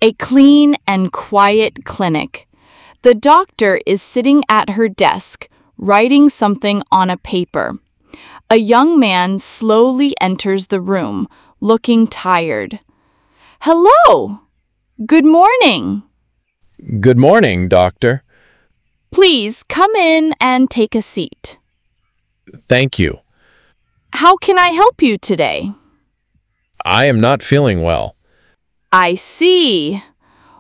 A clean and quiet clinic. The doctor is sitting at her desk, writing something on a paper. A young man slowly enters the room, looking tired. Hello! Good morning. Good morning, doctor. Please come in and take a seat. Thank you. How can I help you today? I am not feeling well. I see.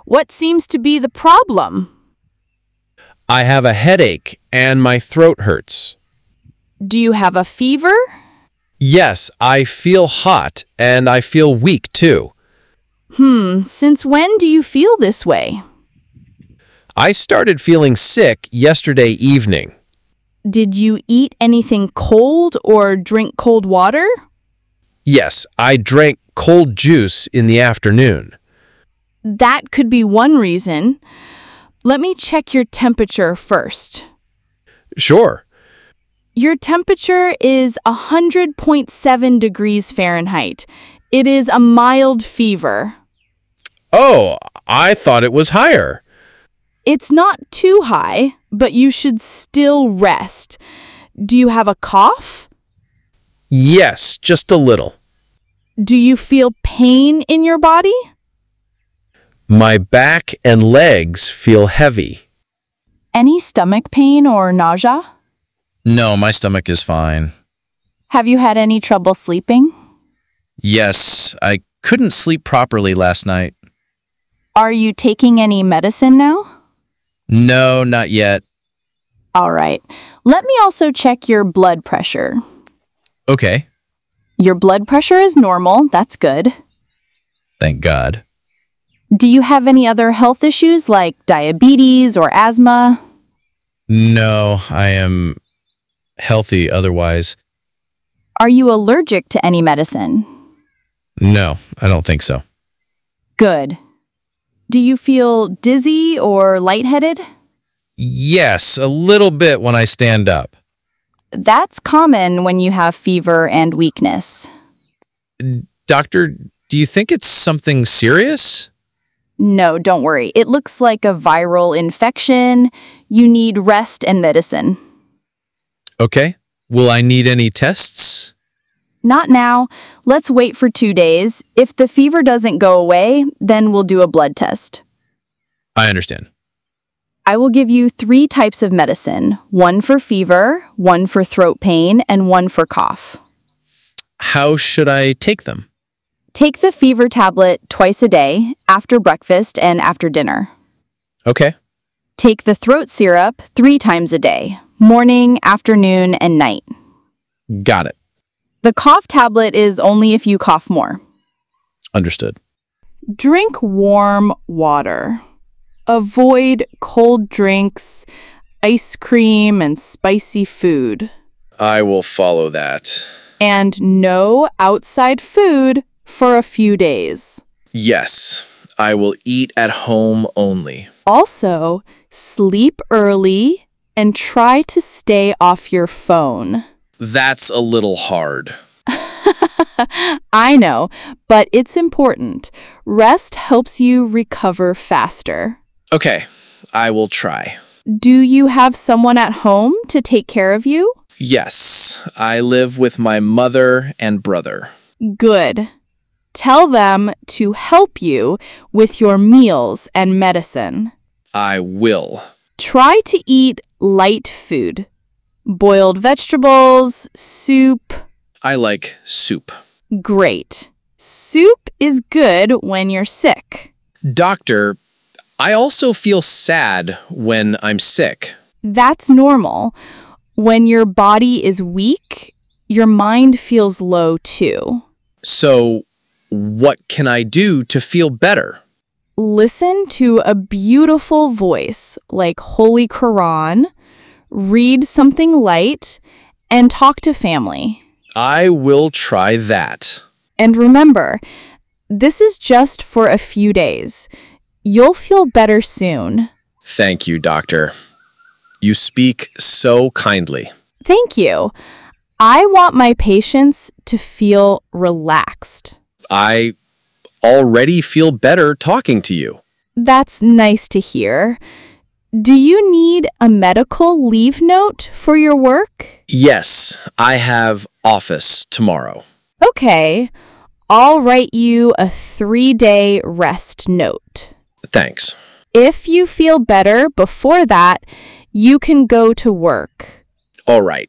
What seems to be the problem? I have a headache and my throat hurts. Do you have a fever? Yes, I feel hot and I feel weak too. Since when do you feel this way? I started feeling sick yesterday evening. Did you eat anything cold or drink cold water? Yes, I drank cold juice in the afternoon. That could be one reason. Let me check your temperature first. Sure. Your temperature is 100.7 degrees Fahrenheit. It is a mild fever. Oh, I thought it was higher. It's not too high, but you should still rest. Do you have a cough? Yes, just a little. Do you feel pain in your body? My back and legs feel heavy. Any stomach pain or nausea? No, my stomach is fine. Have you had any trouble sleeping? Yes, I couldn't sleep properly last night. Are you taking any medicine now? No, not yet. All right. Let me also check your blood pressure. Okay, Your blood pressure is normal. That's good. thank God. Do you have any other health issues like diabetes or asthma? No, I am healthy otherwise. Are you allergic to any medicine? No, I don't think so. Good. Do you feel dizzy or lightheaded? Yes, a little bit when I stand up. That's common when you have fever and weakness. Doctor, do you think it's something serious? No, don't worry. It looks like a viral infection. You need rest and medicine. Okay. Will I need any tests? Not now. Let's wait for 2 days. If the fever doesn't go away, then we'll do a blood test. I understand. I will give you 3 types of medicine. 1 for fever, 1 for throat pain, and 1 for cough. How should I take them? Take the fever tablet twice a day, after breakfast and after dinner. Okay. Take the throat syrup 3 times a day, morning, afternoon, and night. Got it. The cough tablet is only if you cough more. Understood. Drink warm water. Avoid cold drinks, ice cream, and spicy food. I will follow that. And no outside food for a few days. Yes, I will eat at home only. Also, sleep early and try to stay off your phone. That's a little hard. I know, but it's important. Rest helps you recover faster. Okay, I will try. Do you have someone at home to take care of you? Yes, I live with my mother and brother. Good. Tell them to help you with your meals and medicine. I will. Try to eat light food. Boiled vegetables, soup. I like soup. Great. Soup is good when you're sick. Doctor, I also feel sad when I'm sick. That's normal. When your body is weak, your mind feels low too. So, what can I do to feel better? Listen to a beautiful voice like Holy Quran, read something light, and talk to family. I will try that. And remember, this is just for a few days. You'll feel better soon. Thank you, doctor. You speak so kindly. Thank you. I want my patients to feel relaxed. I already feel better talking to you. That's nice to hear. Do you need a medical leave note for your work? Yes, I have office tomorrow. Okay, I'll write you a 3-day rest note. Thanks. If you feel better before that, you can go to work. All right.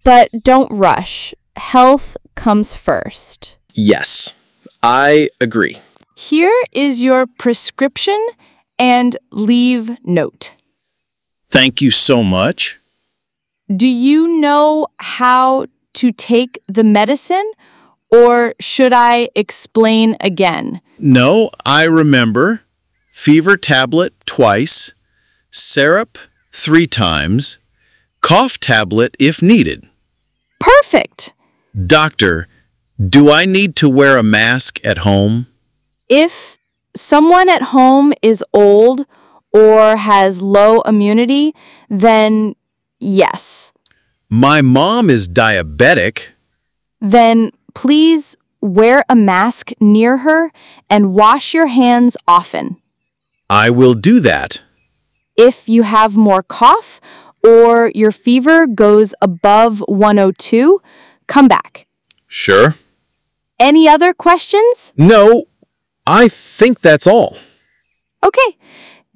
But don't rush. Health comes first. Yes, I agree. Here is your prescription and leave note. Thank you so much. Do you know how to take the medicine, or should I explain again? No, I remember. Fever tablet twice, syrup 3 times, cough tablet if needed. Perfect! Doctor, do I need to wear a mask at home? If someone at home is old or has low immunity, then yes. My mom is diabetic. Then please wear a mask near her and wash your hands often. I will do that. If you have more cough or your fever goes above 102, come back. Sure. Any other questions? No, I think that's all. Okay,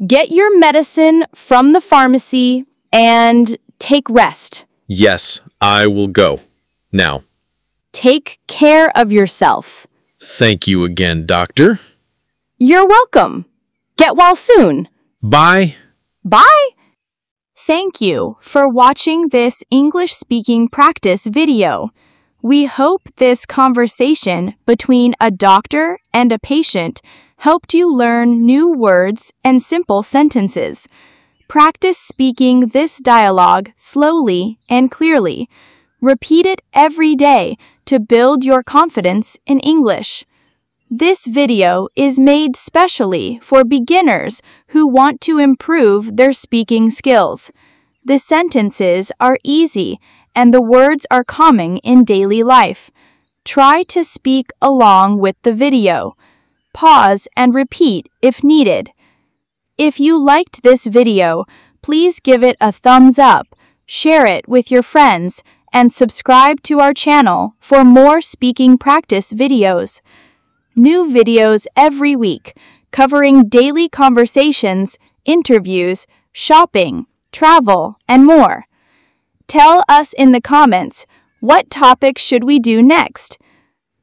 get your medicine from the pharmacy and take rest. Yes, I will go. Now, Take care of yourself. thank you again, doctor. You're welcome. Get well soon. Bye. Bye! Thank you for watching this English-speaking practice video. We hope this conversation between a doctor and a patient helped you learn new words and simple sentences. Practice speaking this dialogue slowly and clearly. Repeat it every day to build your confidence in English. This video is made specially for beginners who want to improve their speaking skills. The sentences are easy and the words are common in daily life. Try to speak along with the video. Pause and repeat if needed. If you liked this video, please give it a thumbs up, share it with your friends, and subscribe to our channel for more speaking practice videos. New videos every week, covering daily conversations, interviews, shopping, travel, and more. Tell us in the comments, what topic should we do next?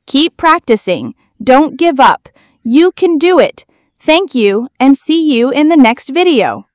Keep practicing. Don't give up. You can do it. Thank you, and see you in the next video.